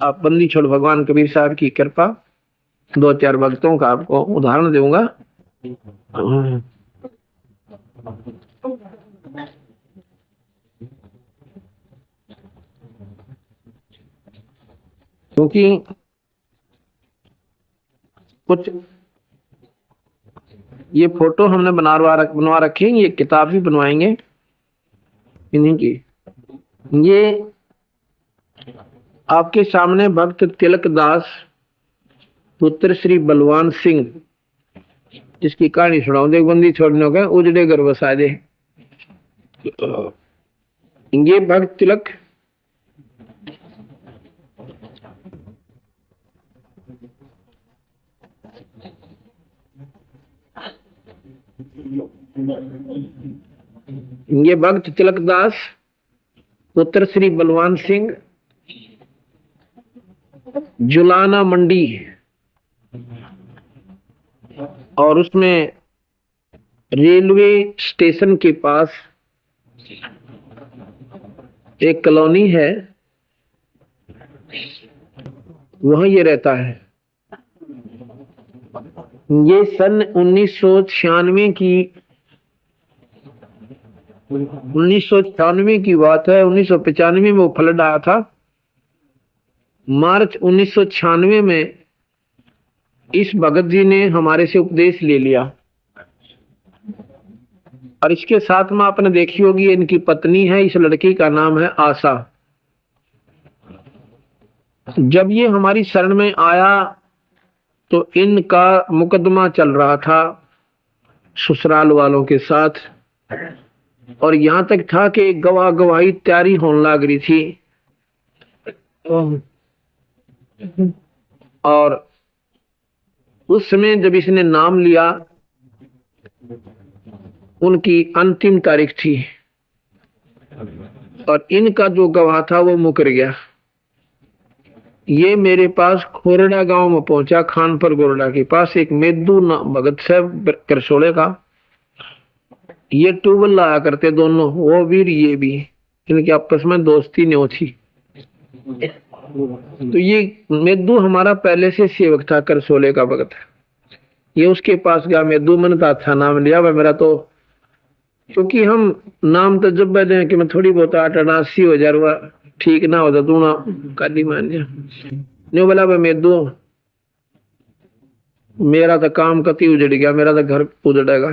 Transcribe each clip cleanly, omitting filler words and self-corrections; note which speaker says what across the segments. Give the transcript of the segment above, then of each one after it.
Speaker 1: आप बंदी छोड़ भगवान कबीर साहब की कृपा, दो चार भक्तों का आपको उदाहरण दूंगा। क्योंकि कुछ ये फोटो हमने बनवा रखी है, ये किताब भी बनवाएंगे इन्हीं की। ये आपके सामने भक्त तिलक दास पुत्र श्री बलवान सिंह, जिसकी कहानी सुनाऊं। देख बंदी छोड़ने का उजड़े घर बसा दे। ये भक्त तिलक ये भक्त तिलक दास पुत्र श्री बलवान सिंह, जुलाना मंडी, और उसमें रेलवे स्टेशन के पास एक कॉलोनी है, वहां ये रहता है। ये सन 1996 की बात है। 1995 में वो फ्लड आया था। मार्च 1996 में इस भगत जी ने हमारे से उपदेश ले लिया, और इसके साथ में आपने देखी होगी इनकी पत्नी है। इस लड़की का नाम है आशा। जब ये हमारी शरण में आया तो इनका मुकदमा चल रहा था ससुराल वालों के साथ, और यहां तक था कि गवाही तैयारी होने लग रही थी। और उस समय जब इसने नाम लिया, उनकी अंतिम तारीख थी, और इनका जो गवाह था वो मुकर गया। ये मेरे पास खोरड़ा गांव में पहुंचा, खानपुर गोरडा के पास। एक मेदू भगत साहब करसोले का, ये ट्यूबवेल लाया करते दोनों, वो भी ये भी। इनकी आपस में दोस्ती नहीं थी। तो ये मेदू हमारा पहले से सेवक था, करसोले का भगत। ये उसके पास गया, मेदू मन का अच्छा नाम लिया भाई मेरा। तो क्योंकि हम नाम तो जब दें कि मैं थोड़ी बहुत 88 हो जा, ठीक ना होता तू ना काली मान जा नहीं। बोला भाई मेदू, मेरा तो काम कति उजड़ गया, मेरा तो घर उजड़ेगा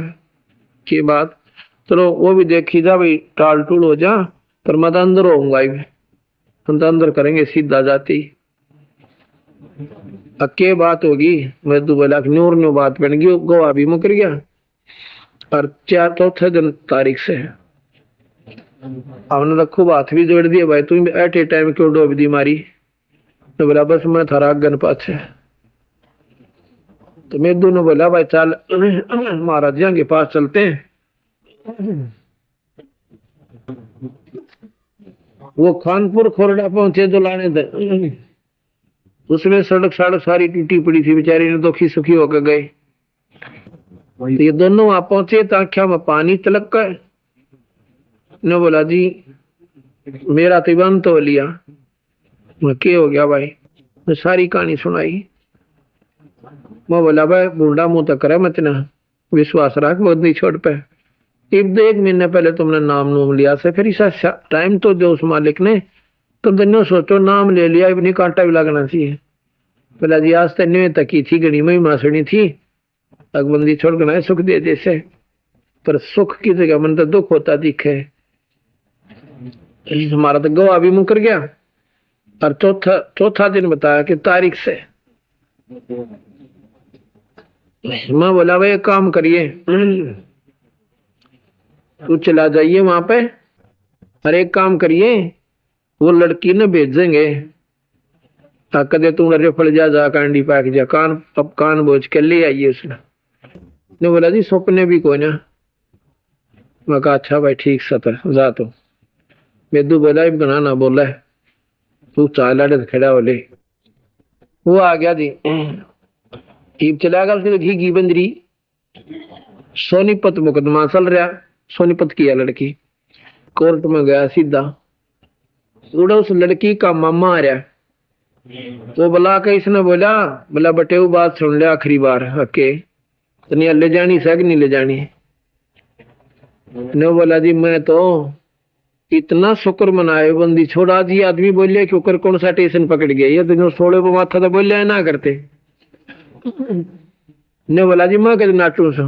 Speaker 1: की बात। चलो वो भी देखी जा भाई, टाल टूल हो जा, पर मैं तो अंदर होऊंगा, हम तो अंदर करेंगे सीधा जाती। अके बात होगी। मेदू बोला न्यूर न्यू बात बन गई, गोवा भी मुकर गया। और 4 दिन तारीख से हमने तो खूब हाथ भी जोड़ दिया, भाई तुम एट ए टाइम क्यों डूब दी मारी। तो बोला बस मैं थारा गन पाछे। तो मेदू ने बोला भाई चल महाराज जी के पास चलते हैं। वो खानपुर खोरडा पहुंचे जो लाने थे, उसमें सड़क सारी टूटी पड़ी थी, बेचारी ने दुखी सुखी होकर गए। तो ये दोनों वहां पहुंचे, ताख्या में पानी तलक का। ने बोला जी मेरा तिबंत हो लिया। क्या हो गया भाई? मैं सारी कहानी सुनाई। मैं बोला भाई बूढ़ा मुंह तक करे मत ना, विश्वास रख, बहुत नहीं छोड़ पे। एक 1 महीने पहले तुमने नाम नूम लिया से, फिर इस टाइम तो दो उस मालिक ने। तुम दोनों सोचो नाम ले लिया, इतनी कांटा भी लगना चाहिए। बोला जी आज तेने तक की थी, गणी में मासड़ी थी, अकबंदी छोड़ गना सुख दे जैसे, पर सुख की जगह मन तो दुख होता दिखे। हमारा तो गवाह भी मुकर गया। और चौथा दिन बताया कि तारीख से। मैं बोला भाई एक काम करिए, तू चला जाइए वहां पे, और एक काम करिए वो लड़की ने भेजेंगे, कदे तू रिफल जा कांडी पाक जा, कान अब कान बोझ के ले आइए। उसने ने बोला जी सपने भी कोई ना। मैं कहा अच्छा भाई ठीक सतर जा। तो मेदू बोला बनाना बोला है, तू चाल खड़ा बोले। वो आ गया जी, ईब चला गया घी बंदरी। सोनीपत मुकदमा चल रहा, सोनीपत की है लड़की, कोर्ट में गया सीधा। उड़ा उस लड़की का मामा आ रहा, तो बुला के इसने बोला, बोला बटे वो बात सुन ले आखिरी बार हके, तो नहीं ले जानी सग नहीं ले जानी। ने बोला जी मैं तो इतना शुक्र मनाए बंदी छोड़ा दी। आदमी बोले कि ऊपर कौन सा स्टेशन पकड़ गया, ये तो सोले पे माथा तो बोले ना करते। ने बोला जी मैं कद नाटू सू।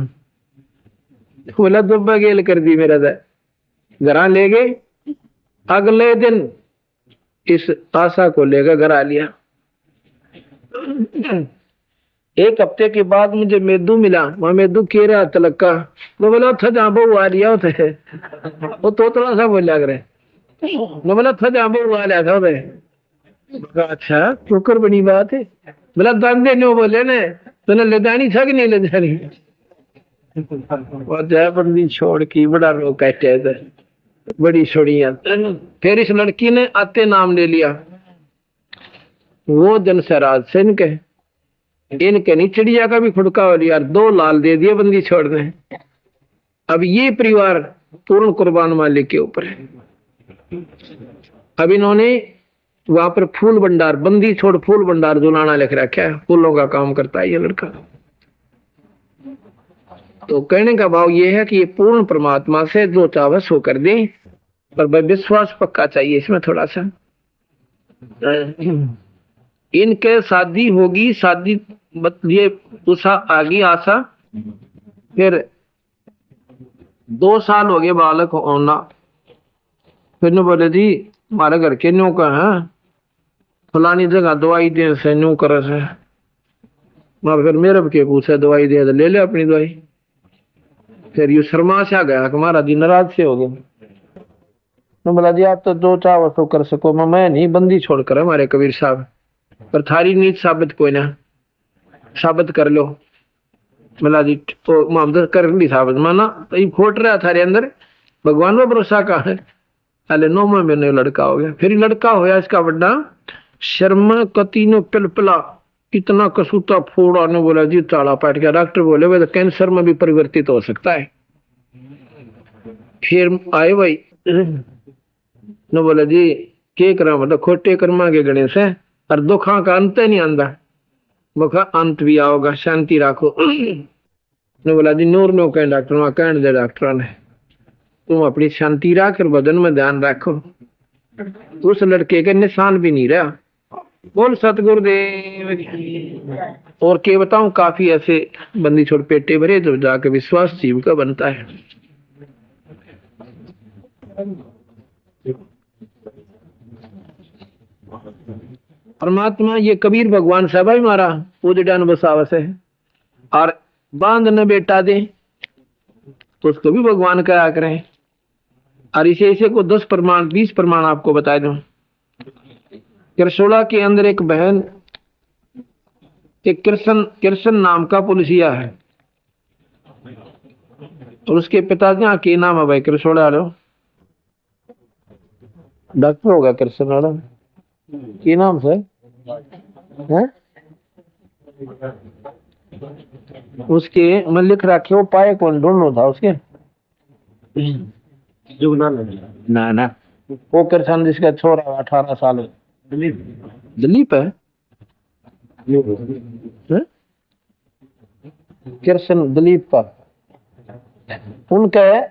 Speaker 1: बोला दुब्बा गेल कर दी मेरा घर ले गए। अगले दिन इस आशा को लेकर घर आ लिया। एक हफ्ते के बाद मुझे मेदू मिला, वहां मेदू कह रहा तलक का। मैं बोला था जहाँ बहु आ लिया थे, वो तोतला सा बोलिया करे। मैं बोला था जहाँ बहु आ लिया था वे। अच्छा शुक्र बनी बात है। बोला दम देने बोले ने तूने ले जानी था कि नहीं ले जानी। बंदी छोड़ की बड़ा रो कहते थे, बड़ी छोड़िया। फिर इस लड़की ने आते नाम ले लिया। वो जन सराज से इनके नहीं चिड़िया का भी खुड़का हो लिया, 2 लाल दे दिए बंदी छोड़ने। अब ये परिवार पूर्ण कुर्बान मालिक के ऊपर है। अब इन्होंने वहां पर फूल भंडार, बंदी छोड़ फूल भंडार जुलाना लिख रखा है। फूलों का काम करता है ये लड़का। तो कहने का भाव ये है कि ये पूर्ण परमात्मा से जो चाहे सो कर दे, पर भाई विश्वास पक्का चाहिए इसमें थोड़ा सा। इनके शादी होगी, शादी ये उषा आगी आशा। फिर 2 साल हो गए बालक होना। फिर ने बोले जी हमारे घर के न्यू का है, फलानी जगह दवाई दे से न्यू करे से। फिर मेरे के पूछे दवाई दे, ले ले अपनी दवाई। फिर यू शर्मा से आ गया कि हमारा दिन नाराज से हो गए। मैं बोला जी आप तो जो चाहो तो कर सको, मैं नहीं बंदी छोड़कर हमारे कबीर साहब, पर थारी नीत साबित कोई ना, साबित कर लो। बोला जी तो मोहम्मद कर ली साबित, माना तो ये खोट रहा थारे अंदर भगवान में भरोसा का है। अले 9 महीने लड़का हो गया। फिर लड़का होया इसका बड़ा शर्मा कति ने पिलपिला, इतना कसूता फोड़ा ने। बोला जी ताला पाट गया। डॉक्टर बोले वे तो कैंसर में भी परिवर्तित हो सकता है। फिर आए भाई ने बोला जी के करा, मतलब खोटे कर्मा के गणेश है और दुखा का अंत नहीं आंदा। मुखा अंत भी आओगा, शांति राखो। ने बोला जी नूर नो कह डॉक्टर वहां कहने दे डॉक्टर ने, तुम अपनी शांति रख और बदन में ध्यान रखो। उस लड़के के निशान भी नहीं रहा। बोल सतगुरुदेव की। और क्या बताऊं, काफी ऐसे बंदी छोड़ पेटे भरे जो जाके विश्वास जीव का बनता है। परमात्मा ये कबीर भगवान साहब ही मारा पूजडान बसावस है, और बांध न बेटा दे तो उसको भी भगवान कहा करें। और इसे को 10 प्रमाण 20 प्रमाण आपको बता दूं। किरसोला के अंदर एक बहन, एक कृष्ण नाम का पुलिसिया है, और उसके पिताजी के नाम है भाई किरसोला वालों, डॉक्टर होगा कृष्ण वाला की नाम से है? उसके मैं लिख रखे वो पाए कौन ढूंढो था उसके ना ना वो कृष्ण जिसका छोरा 18 साल दिलीप है, कृष्ण दिलीप का उनका है,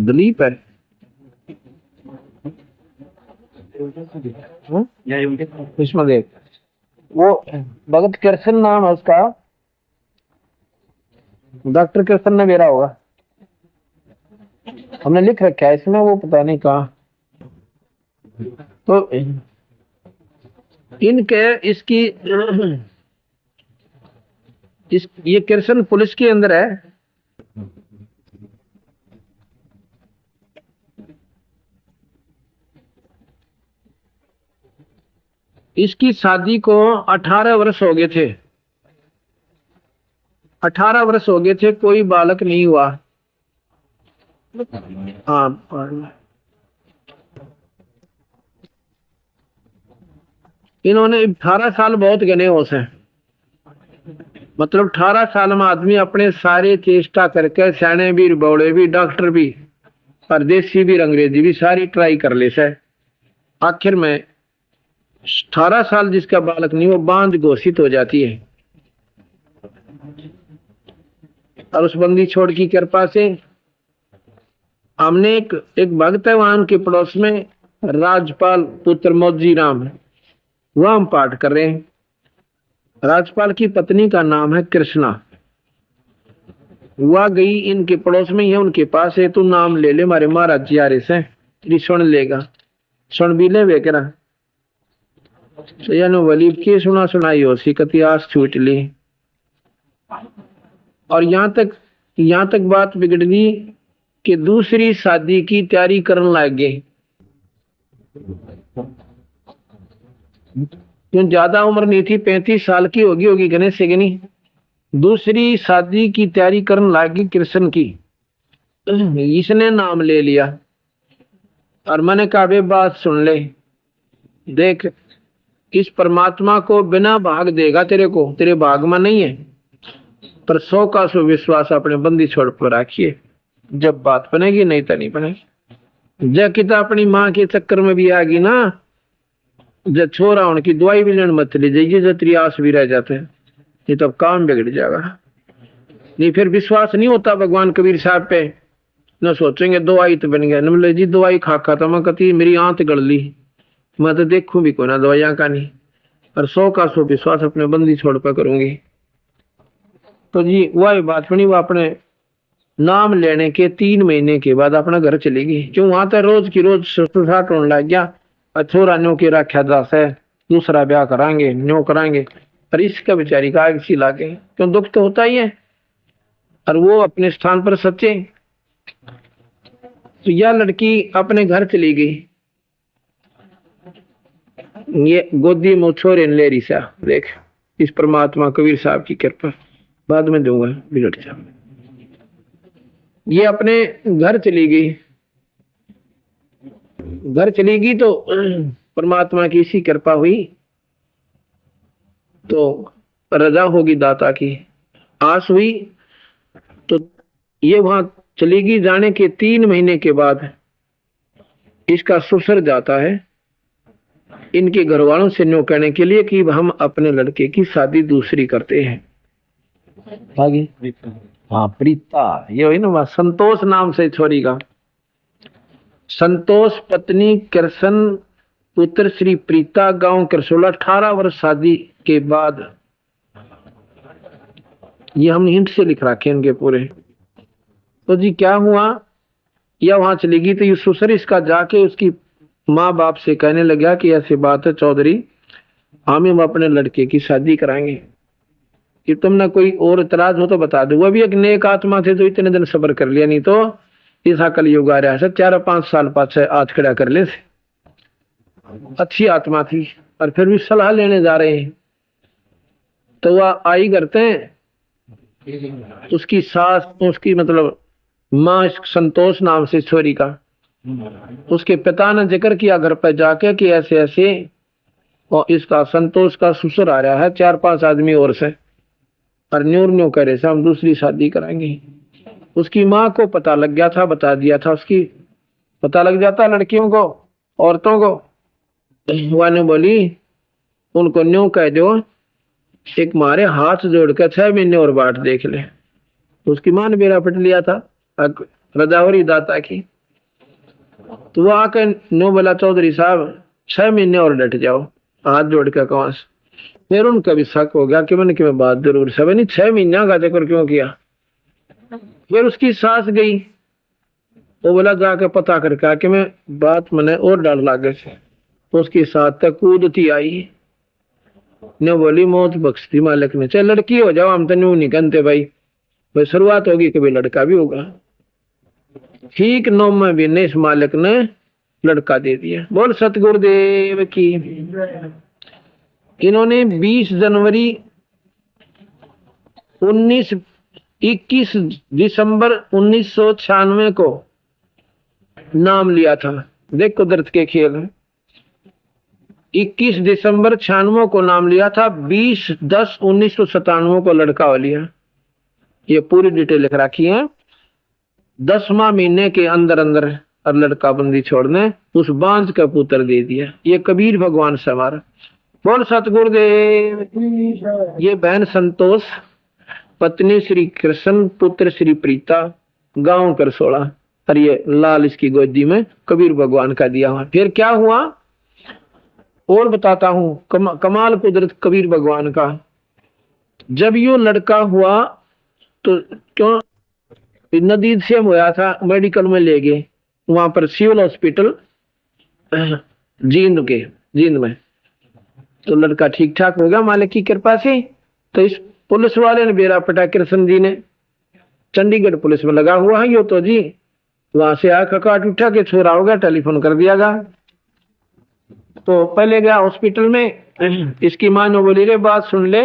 Speaker 1: दिलीप है। इसमें देख वो भगत कृष्ण नाम है उसका, डॉक्टर कृष्ण ने मेरा होगा, हमने लिख रखा है इसमें, वो पता नहीं कहा। तो इनके इसकी ये कृष्ण पुलिस के अंदर है। इसकी शादी को 18 वर्ष हो गए थे, 18 वर्ष हो गए थे, कोई बालक नहीं हुआ। हाँ इन्होंने 18 साल बहुत गने हो से, मतलब 18 साल में आदमी अपने सारे चेष्टा करके, सियाने भी बौड़े भी डॉक्टर भी और देसी भी अंग्रेजी भी सारी ट्राई कर ले से। आखिर में 18 साल जिसका बालक नहीं वो बांध घोषित हो जाती है। और उस बंदी छोड़ की कृपा से हमने एक भक्त है वहां उनके पड़ोस में राजपाल पुत्र मौजी राम है, वह हम पाठ कर रहे हैं। राजपाल की पत्नी का नाम है कृष्णा। वह गई इनके पड़ोस में ही है, उनके पास है, तू नाम ले ले हमारे महाराज जी आ रहे से, तेरी सुन लेगा। सुन भी ले बेकरा तो वलीब की सुना सुनाई हो सी कति आस छूट ली। और यहाँ तक बात बिगड़ गई कि दूसरी शादी की तैयारी करने लग गए। क्यों ज्यादा उम्र नहीं थी, 35 साल की होगी गणेश से नहीं। दूसरी शादी की तैयारी करने लगी कृष्ण की। इसने नाम ले लिया और मैंने कहा बे बात सुन ले, देख इस परमात्मा को बिना भाग देगा तेरे को, तेरे भाग में नहीं है, पर 100 का 100 विश्वास अपने बंदी छोड़ पर रखिए, जब बात बनेगी नहीं तो नहीं बनेगी। जब किता अपनी माँ के चक्कर में भी आ गई ना, जब छोरा उनकी दवाई भी लेने मत ले जाइए, जब तेरी आस भी रह जाते हैं, ये तो काम बिगड़ जाएगा। नहीं फिर विश्वास नहीं होता भगवान कबीर साहब पे, न सोचेंगे दवाई तो बन गया, न बोले जी दवाई खा था मैं कती मेरी आंत गड़ ली, मैं तो देखूं भी कोई ना दवाइयां का नहीं, और 100 का 100 विश्वास अपने बंदी छोड़ पर करूंगी। तो जी वही बात बनी। वो अपने नाम लेने के 3 महीने के बाद अपना घर चली गई। क्यों वहां तो रोज की रोज ससुराट होने लग गया, छोरा न्यो की रखा दास है, दूसरा ब्याह कराएंगे न्यो कराएंगे, और इसका बेचारी का आग सी लागे। क्यों दुख तो होता ही है, और वो अपने स्थान पर सच्चे। तो यह लड़की अपने घर चली गई, ये गोदी में छोरे ले रही सा। देख इस परमात्मा कबीर साहब की कृपा, बाद में दूंगा बिगड़ जा। ये अपने घर चली गई, घर चली गई तो परमात्मा की इसी कृपा हुई, तो रजा होगी दाता की आस हुई। तो ये वहां चली गई, जाने के 3 महीने के बाद इसका ससुर जाता है इनके घर वालों से न्यों कहने के लिए कि हम अपने लड़के की शादी दूसरी करते हैं। आगे हाँ प्रीता, ये हुई ना संतोष नाम से छोरी का। संतोष पत्नी कृष्ण पुत्र श्री प्रीता, गांव करसोला। 18 वर्ष शादी के बाद, ये हमने हिंट से लिख रखे इनके पूरे। तो जी क्या हुआ, या वहां चली गई तो ये ससुर इसका जाके उसकी माँ बाप से कहने लगा कि ऐसी बात है चौधरी, हम अपने लड़के की शादी कराएंगे, कि तुमने कोई और इतराज हो तो बता दो। वो भी एक नेक आत्मा थे तो इतने दिन सब्र कर लिया, नहीं तो ऐसा कलयुग आ रहा है 4-5 साल पाछे हाथ खड़ा कर ले। अच्छी आत्मा थी, और फिर भी सलाह लेने जा रहे हैं। तो वह आई करते हैं, उसकी सास, उसकी मतलब माँ संतोष नाम से छोरी का, उसके पिता ने जिक्र किया घर पर जाके कि ऐसे ऐसे, और इसका संतोष का ससुर आ रहा है 4-5 आदमी और से, और न्यू करे से हम दूसरी शादी कराएंगे। उसकी माँ को पता लग गया था, बता दिया था, उसकी पता लग जाता लड़कियों को, औरतों को। वह ने बोली उनको न्यू कह दो, एक मारे हाथ जोड़कर 6 महीने और बाट देख ले। उसकी माँ ने बेरा पट लिया था रजावरी दाता की। तो वो आकर न्यू बोला चौधरी साहब 6 महीने और डट जाओ, हाथ जोड़ कर कवास। फिर उनका भी शक हो गया कि मैंने कि मैं बात जरूर सब नहीं 6 महीना का जिक्र क्यों किया। फिर उसकी सास गई, वो बोला जाकर पता करके कि मैं बात मैंने और डर लागे से। तो उसकी साथ तक कूदती आई, ने बोली मौत बख्शती मालिक ने, चाहे लड़की हो जाओ हम तो न्यू नहीं कहते भाई शुरुआत होगी कभी लड़का भी होगा। ठीक 9वें महीने इस मालिक ने लड़का दे दिया। बोल सतगुरुदेव की। इन्होंने 20 जनवरी 21 दिसंबर 1996 को नाम लिया था। देख कुदरत के खेल है। 21 दिसंबर 96 को नाम लिया था, 20/10/1997 को लड़का हो लिया। ये पूरी डिटेल लिख रखी है। 10वां महीने के अंदर अंदर और लड़का बंदी छोड़ने उस बांझ का पुत्र दे दिया। ये कबीर भगवान से हमारा बोल सतगुरुदेव। ये बहन संतोष, पत्नी श्री कृष्ण, पुत्र श्री प्रीता, गांव करसोड़ा, और ये लाल इसकी गोदी में कबीर भगवान का दिया हुआ। फिर क्या हुआ और बताता हूँ। कमाल कुदरत कबीर भगवान का। जब यो लड़का हुआ तो क्यों नदी से होया था, मेडिकल में ले गए, वहां पर सिविल हॉस्पिटल जींद में। तो लड़का ठीक ठाक हो गया मालिक की कृपा से। तो इस पुलिस वाले ने बेरा पटा, कृष्ण जी ने, चंडीगढ़ पुलिस में लगा हुआ है यो तो जी, वहां से आकर काट उठा के छोरा होगा, टेलीफोन कर दिया गया। तो पहले गया हॉस्पिटल में, इसकी मां ने बोली रे बात सुन ले,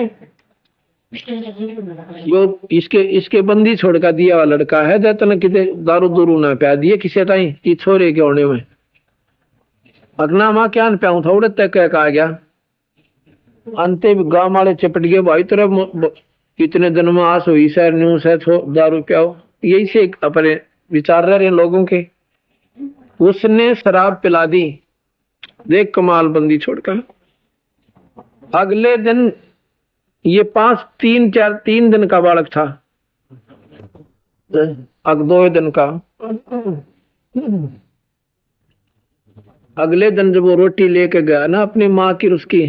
Speaker 1: यो इसके बंदी छोड़ का दिया हुआ लड़का है, जतन किते दारू दूरू ना प्या दिए किसी टाइम की छोरे के होने में, अगना मां क्या प्याऊ था उड़े तक कह गया। अंते गांव वाले चपट गए, भाई तेरा कितने दिन में आस हुई सर न्यूज है दारू प्याओ, यही से अपने विचार रहे लोगों के। उसने शराब पिला दी, देख कमाल बंदी छोड़कर। अगले दिन ये 3 दिन का बालक था, अग 2 दिन का। अगले दिन जब वो रोटी लेके गया ना अपनी माँ की उसकी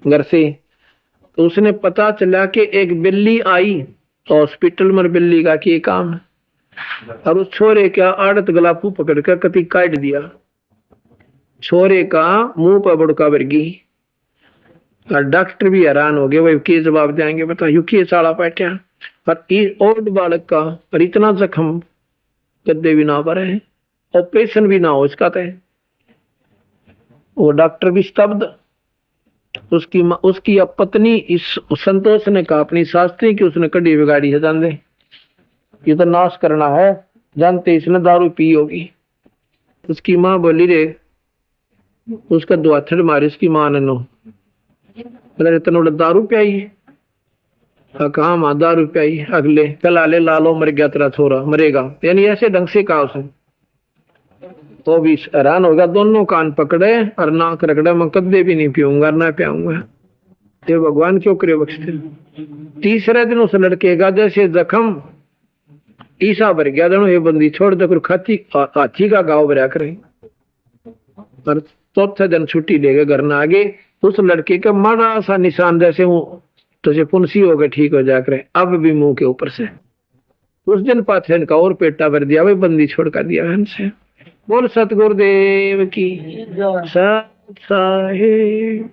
Speaker 1: घर से, तो उसने पता चला कि एक बिल्ली आई हॉस्पिटल में, बिल्ली का की काम, और उस छोरे का आड़त गलापू पकड़ कर कति काट दिया। छोरे का मुंह पर बुड़का वर्गी, और डॉक्टर भी हैरान हो गए, भाई के जवाब देंगे बता, यू के साड़ा बैठा। पर ओल्ड बालक का और इतना जख्म गद्दे भी ना भरे हैं, ऑपरेशन भी ना हो इसका तय। वो डॉक्टर भी स्तब्ध। उसकी पत्नी इस संतोष ने कहा अपनी शास्त्री की, उसने कड़ी बिगाड़ी है, जान दे ये तो नाश करना है, जानते इसने दारू पी होगी। उसकी माँ बोली रे, उसका दुआथड़ मारे उसकी माँ ने नो, इतना दारू प्याई है, कहा माँ दारू प्याई, अगले कला ले लालो मर गया तेरा छोरा मरेगा, यानी ऐसे ढंग से कहा उसने। तो भी हैरान होगा, दोनों कान पकड़े और नाक रगड़े, मैं कदे भी नहीं पीऊंगा ना पियाऊंगा, ये भगवान क्यों करे बख्शते। तीसरे दिन उस लड़के का जैसे जख्म ईसा भर गया, दोनों ये बंदी छोड़ दे, हाथी का घाव भरा करे। और चौथे दिन छुट्टी लेके घर ना आगे, उस लड़के का माड़ा सा निशान जैसे हूँ तो पुनसी हो गए, ठीक हो जाकर अब भी मुंह के ऊपर से। उस दिन पाथेन का और पेटा भर दिया, वही बंदी छोड़ कर दिया हमसे। बोल सतगुरुदेव की सत साहिब।